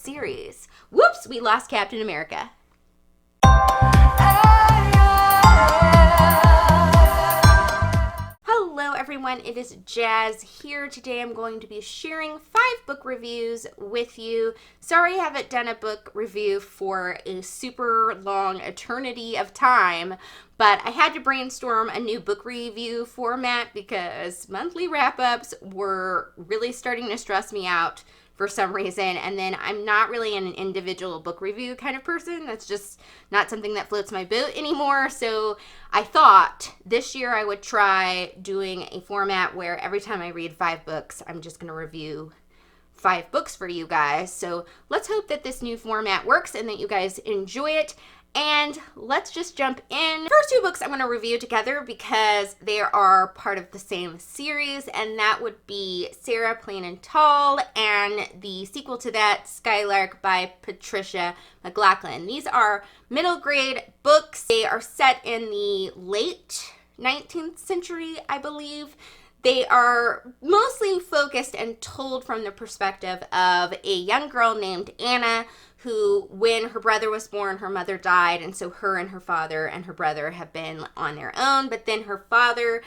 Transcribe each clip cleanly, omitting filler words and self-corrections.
series. Whoops, we lost Captain America. Hello everyone, it is Jazz here. Today I'm going to be sharing 5 book reviews with you. Sorry I haven't done a book review for a super long eternity of time, but I had to brainstorm a new book review format because monthly wrap-ups were really starting to stress me out for some reason, and then I'm not really an individual book review kind of person. That's just not something that floats my boat anymore. So I thought this year I would try doing a format where every time I read 5 books, I'm just going to review 5 books for you guys. So let's hope that this new format works and that you guys enjoy it. And let's just jump in. The first 2 books I'm going to review together because they are part of the same series, and that would be Sarah Plain and Tall and the sequel to that, Skylark by Patrica McLachlan. These are middle grade books. They are set in the late 19th century, I believe. They are mostly focused and told from the perspective of a young girl named Anna who, when her brother was born, her mother died, and so her and her father and her brother have been on their own, but then her father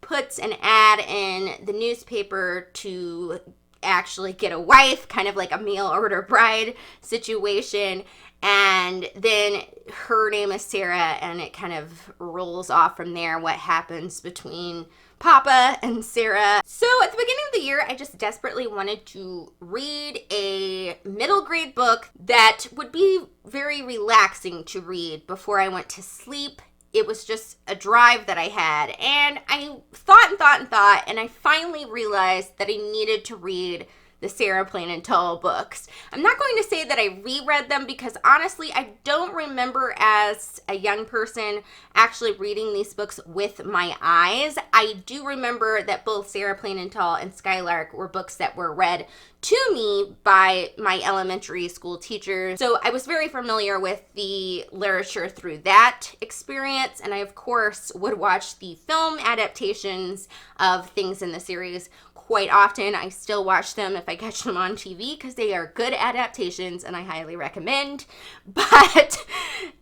puts an ad in the newspaper to actually get a wife, kind of like a mail order bride situation, and then her name is Sarah, and it kind of rolls off from there what happens between Papa and Sarah. So at the beginning of the year, I just desperately wanted to read a middle grade book that would be very relaxing to read before I went to sleep. It was just a drive that I had, and I thought, and I finally realized that I needed to read the Sarah Plain and Tall books. I'm not going to say that I reread them because honestly, I don't remember as a young person actually reading these books with my eyes. I do remember that both Sarah Plain and Tall and Skylark were books that were read to me by my elementary school teachers. So I was very familiar with the literature through that experience, and I of course would watch the film adaptations of things in the series quite often. I still watch them if I catch them on TV because they are good adaptations and I highly recommend. But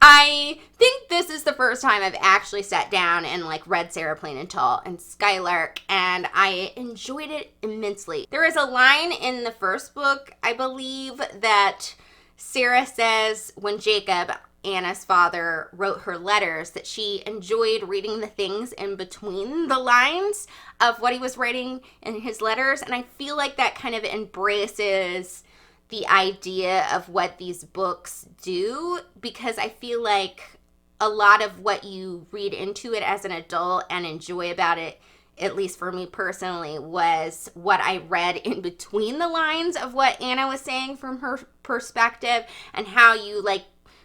I think this is the first time I've actually sat down and read Sarah Plain and Tall and Skylark, and I enjoyed it immensely. There is a line in the first book, I believe, that Sarah says when Jacob, Anna's father, wrote her letters that she enjoyed reading the things in between the lines of what he was writing in his letters, and I feel like that kind of embraces the idea of what these books do, because I feel like a lot of what you read into it as an adult and enjoy about it, at least for me personally, was what I read in between the lines of what Anna was saying from her perspective, and how you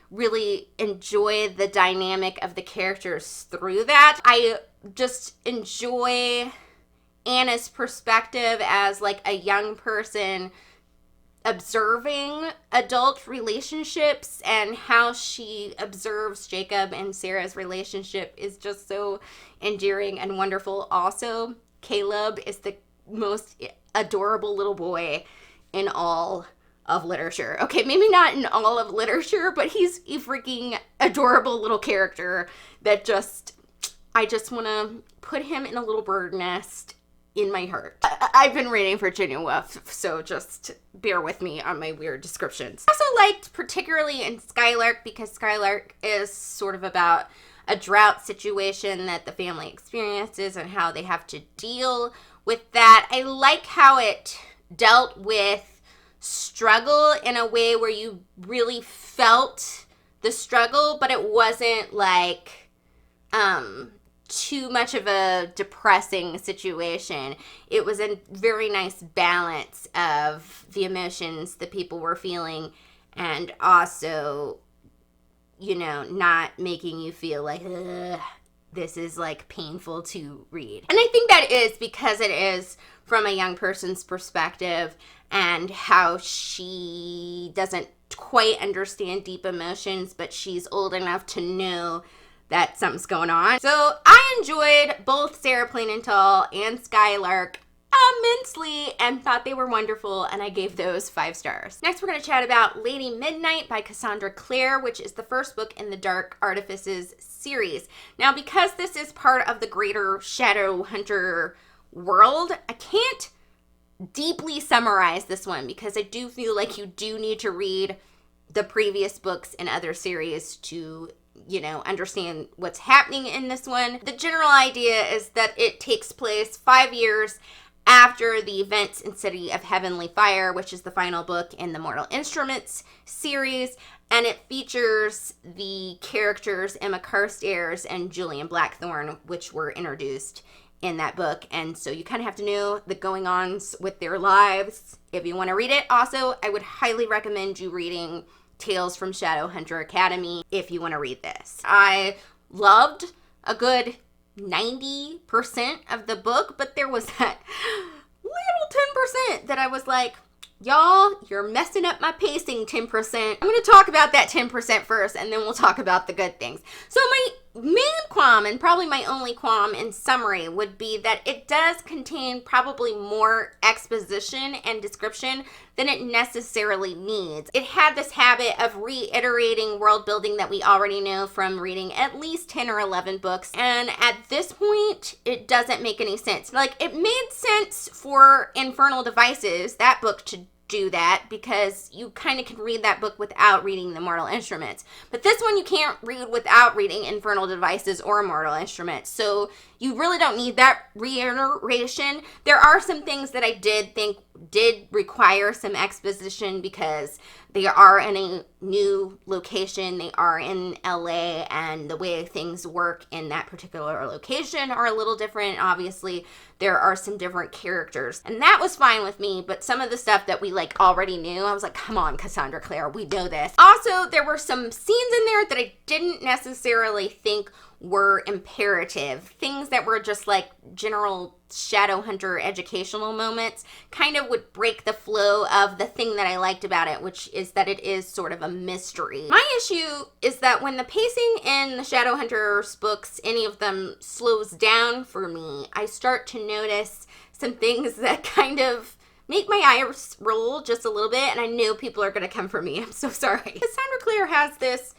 really enjoy the dynamic of the characters through that. I just enjoy Anna's perspective as a young person observing adult relationships, and how she observes Jacob and Sarah's relationship is just so endearing and wonderful. Also, Caleb is the most adorable little boy in all of literature. Okay, maybe not in all of literature, but he's a freaking adorable little character that I just want to put him in a little bird nest in my heart. I've been reading Virginia Woolf, so just bear with me on my weird descriptions. I also liked particularly in Skylark, because Skylark is sort of about a drought situation that the family experiences and how they have to deal with that. I like how it dealt with struggle in a way where you really felt the struggle, but it wasn't too much of a depressing situation. It was a very nice balance of the emotions that people were feeling, and also, not making you feel like, this is painful to read. And I think that is because it is from a young person's perspective, and how she doesn't quite understand deep emotions, but she's old enough to know that something's going on. So I enjoyed both Sarah Plain and Tall and Skylark. immensely and thought they were wonderful, and I gave those 5 stars. Next, we're going to chat about Lady Midnight by Cassandra Clare, which is the first book in the Dark Artifices series. Now, because this is part of the greater Shadowhunter world, I can't deeply summarize this one because I do feel like you do need to read the previous books in other series to, you know, understand what's happening in this one. The general idea is that it takes place 5 years after the events in City of Heavenly Fire, which is the final book in the Mortal Instruments series, and it features the characters Emma Carstairs and Julian Blackthorne, which were introduced in that book. And so you kind of have to know the going-ons with their lives if you want to read it. Also, I would highly recommend you reading Tales from Shadowhunter Academy if you want to read this. I loved a good 90% of the book, but there was that little 10% that I was like, y'all, you're messing up my pacing 10%. I'm going to talk about that 10% first, and then we'll talk about the good things. So my main qualm, and probably my only qualm in summary, would be that it does contain probably more exposition and description than it necessarily needs. It had this habit of reiterating world building that we already know from reading at least 10 or 11 books, and at this point, it doesn't make any sense. Like, it made sense for Infernal Devices, that book, to do that because you kind of can read that book without reading the Mortal Instruments. But this one you can't read without reading Infernal Devices or Mortal Instruments. So you really don't need that reiteration. There are some things that I did think did require some exposition because they are in a new location. They are in LA, and the way things work in that particular location are a little different. Obviously, there are some different characters, and that was fine with me, but some of the stuff that we like already knew, I was like, come on, Cassandra Clare, we know this. Also, there were some scenes in there that I didn't necessarily think were imperative. Things that were just like general Shadowhunter educational moments kind of would break the flow of the thing that I liked about it, which is that it is sort of a mystery. My issue is that when the pacing in the Shadowhunters books, any of them, slows down for me, I start to notice some things that kind of make my eyes roll just a little bit, and I know people are going to come for me. I'm so sorry. Cassandra Clare has this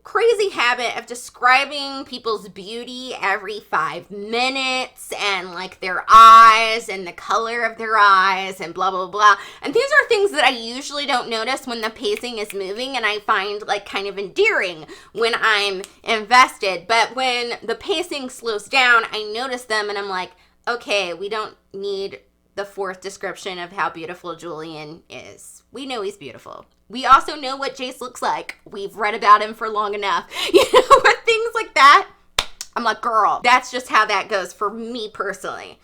crazy habit of describing people's beauty every 5 minutes, and like their eyes and the color of their eyes and blah blah blah, and these are things that I usually don't notice when the pacing is moving, and I find like kind of endearing when I'm invested. But when the pacing slows down, I notice them and I'm like, okay, we don't need the 4th description of how beautiful Julian is. We know he's beautiful. We also know what Jace looks like. We've read about him for long enough. You know, but things like that, I'm like, girl, that's just how that goes for me personally.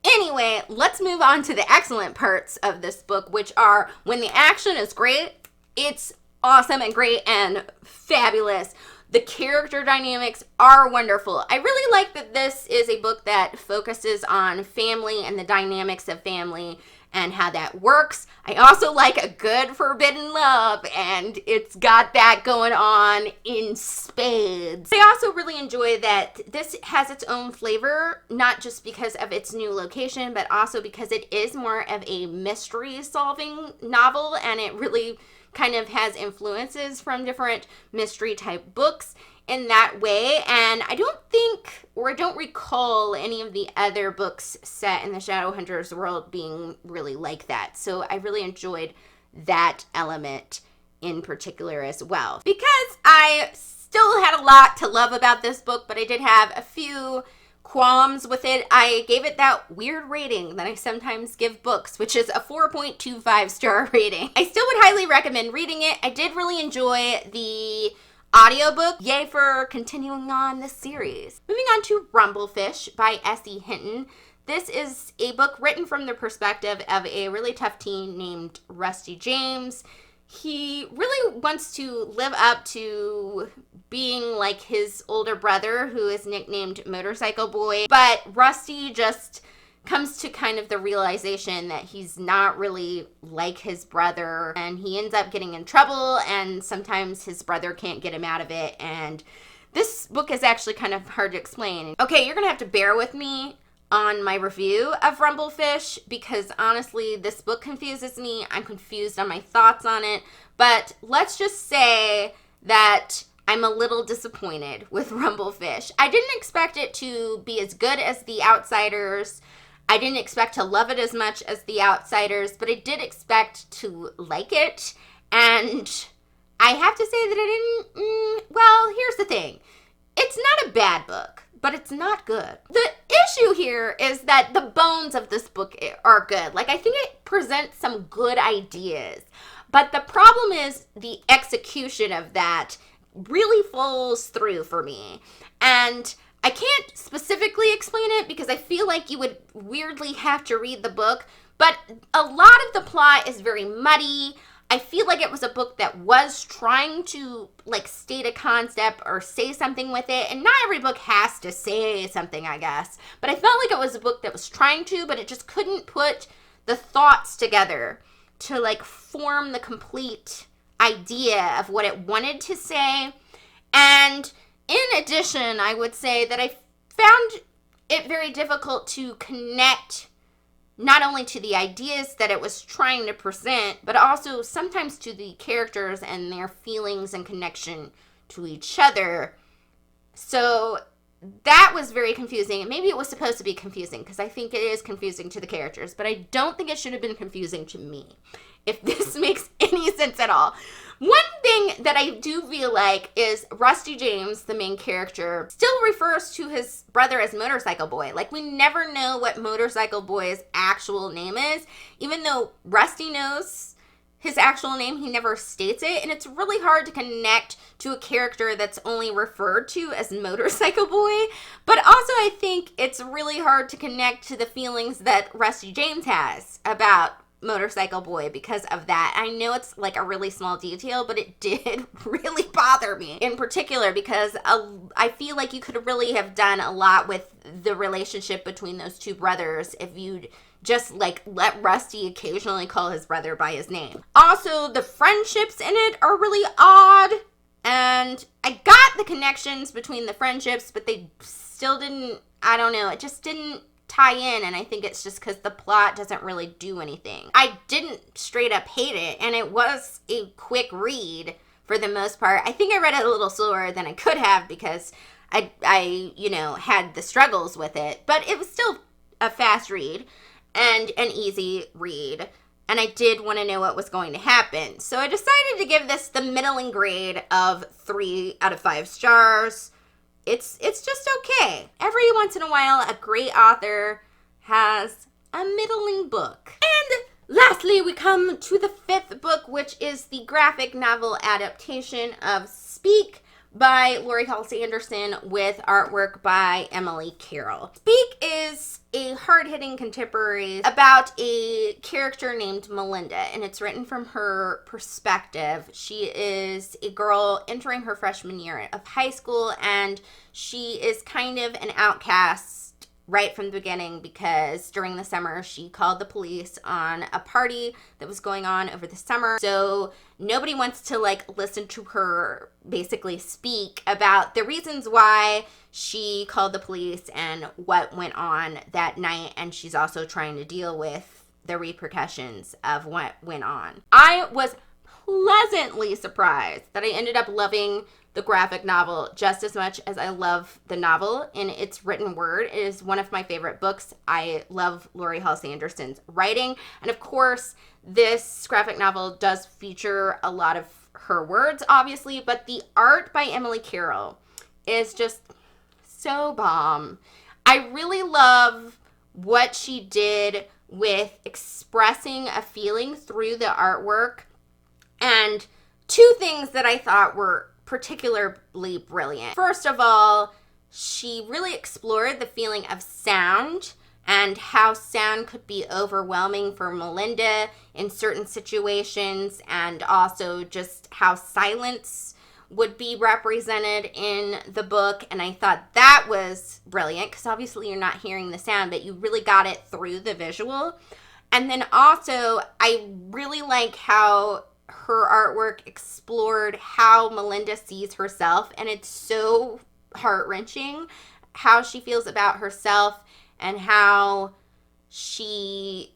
Anyway, let's move on to the excellent parts of this book, which are when the action is great, it's awesome and great and fabulous. The character dynamics are wonderful. I really like that this is a book that focuses on family and the dynamics of family and how that works. I also like a good forbidden love, and it's got that going on in spades. I also really enjoy that this has its own flavor, not just because of its new location, but also because it is more of a mystery solving novel, and it really kind of has influences from different mystery type books in that way. And I don't think, or I don't recall, any of the other books set in the Shadowhunters world being really like that. So I really enjoyed that element in particular as well. Because I still had a lot to love about this book, but I did have a few qualms with it, I gave it that weird rating that I sometimes give books, which is a 4.25 star rating. I still would highly recommend reading it. I did really enjoy the audiobook. Yay for continuing on this series. Moving on to Rumblefish by S.E. Hinton. This is a book written from the perspective of a really tough teen named Rusty James. He really wants to live up to being like his older brother, who is nicknamed Motorcycle Boy, but Rusty just comes to kind of the realization that he's not really like his brother, and he ends up getting in trouble, and sometimes his brother can't get him out of it, and this book is actually kind of hard to explain. Okay, you're gonna have to bear with me on my review of Rumblefish, because honestly, this book confuses me. I'm confused on my thoughts on it. But let's just say that I'm a little disappointed with Rumblefish. I didn't expect it to be as good as The Outsiders. I didn't expect to love it as much as The Outsiders, but I did expect to like it. And I have to say that I didn't, well, here's the thing. It's not a bad book, but it's not good. The issue here is that the bones of this book are good. Like, I think it presents some good ideas, but the problem is the execution of that really falls through for me. And I can't specifically explain it because I feel like you would weirdly have to read the book, but a lot of the plot is very muddy. I feel like it was a book that was trying to, like, state a concept or say something with it. And not every book has to say something, I guess. But I felt like it was a book that was trying to, but it just couldn't put the thoughts together to, like, form the complete idea of what it wanted to say. And in addition, I would say that I found it very difficult to connect not only to the ideas that it was trying to present, but also sometimes to the characters and their feelings and connection to each other. So that was very confusing. And maybe it was supposed to be confusing because I think it is confusing to the characters, but I don't think it should have been confusing to me, if this makes any sense at all. One thing that I do feel like is Rusty James, the main character, still refers to his brother as Motorcycle Boy. Like, we never know what Motorcycle Boy's actual name is. Even though Rusty knows his actual name, he never states it. And it's really hard to connect to a character that's only referred to as Motorcycle Boy. But also, I think it's really hard to connect to the feelings that Rusty James has about Motorcycle Boy because of that. I know it's like a really small detail, but it did really bother me in particular because I feel like you could really have done a lot with the relationship between those two brothers if you'd just, like, let Rusty occasionally call his brother by his name. Also, the friendships in it are really odd, and I got the connections between the friendships, but they still didn't, I don't know, it just didn't tie in, and I think it's just because the plot doesn't really do anything. I didn't straight up hate it, and it was a quick read for the most part. I think I read it a little slower than I could have because I you know, had the struggles with it, but it was still a fast read and an easy read, and I did want to know what was going to happen. So I decided to give this the middling grade of 3 out of 5 stars. It's just okay. Every once in a while, a great author has a middling book. And lastly, we come to the 5th book, which is the graphic novel adaptation of Speak by Laurie Halse Anderson with artwork by Emily Carroll. Speak is a hard-hitting contemporary about a character named Melinda, and it's written from her perspective. She is a girl entering her freshman year of high school, and she is kind of an outcast right from the beginning because during the summer she called the police on a party that was going on over the summer. So nobody wants to, like, listen to her basically speak about the reasons why she called the police and what went on that night, and she's also trying to deal with the repercussions of what went on. I was pleasantly surprised that I ended up loving the graphic novel just as much as I love the novel in its written word. It is one of my favorite books. I love Laurie Halse Anderson's writing. And of course, this graphic novel does feature a lot of her words, obviously, but the art by Emily Carroll is just so bomb. I really love what she did with expressing a feeling through the artwork. And two things that I thought were particularly brilliant. First of all, she really explored the feeling of sound and how sound could be overwhelming for Melinda in certain situations, and also just how silence would be represented in the book. And I thought that was brilliant because obviously you're not hearing the sound, but you really got it through the visual. And then also, I really like how her artwork explored how Melinda sees herself, and it's so heart-wrenching how she feels about herself and how she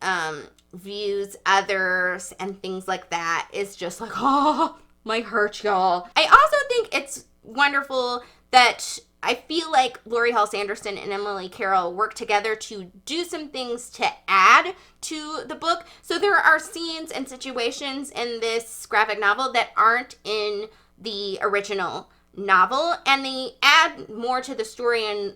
views others and things like that is just like, oh, my heart, y'all. I also think it's wonderful that I feel like Laurie Halse Anderson and Emily Carroll work together to do some things to add to the book. So there are scenes and situations in this graphic novel that aren't in the original novel, and they add more to the story in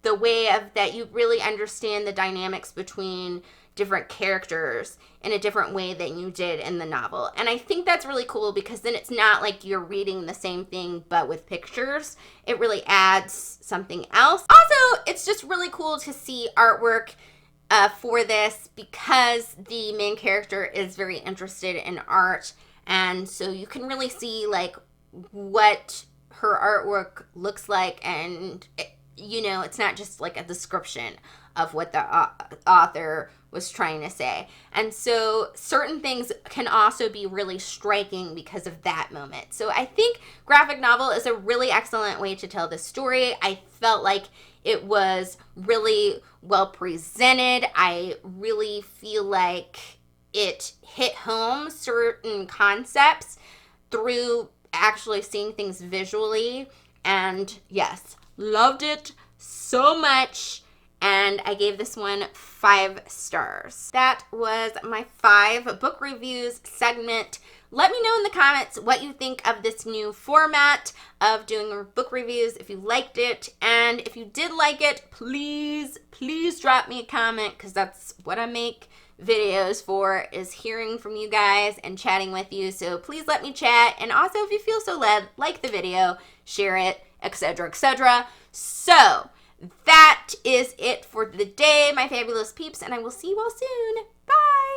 the way of that you really understand the dynamics between different characters in a different way than you did in the novel. And I think that's really cool because then it's not like you're reading the same thing but with pictures. It really adds something else. Also, it's just really cool to see artwork for this because the main character is very interested in art, and so you can really see like what her artwork looks like, and it's not just like a description of what the author was trying to say. And so certain things can also be really striking because of that moment. So I think graphic novel is a really excellent way to tell this story. I felt like it was really well presented. I really feel like it hit home certain concepts through actually seeing things visually. And yes, loved it so much. And I gave this one 5 stars. That was my 5 book reviews segment. Let me know in the comments what you think of this new format of doing book reviews, if you liked it. And if you did like it, please drop me a comment, because that's what I make videos for, is hearing from you guys and chatting with you. So please let me chat. And also, if you feel so led, like the video, share it, etc., etc. So that is it for the day, my fabulous peeps, and I will see you all soon. Bye!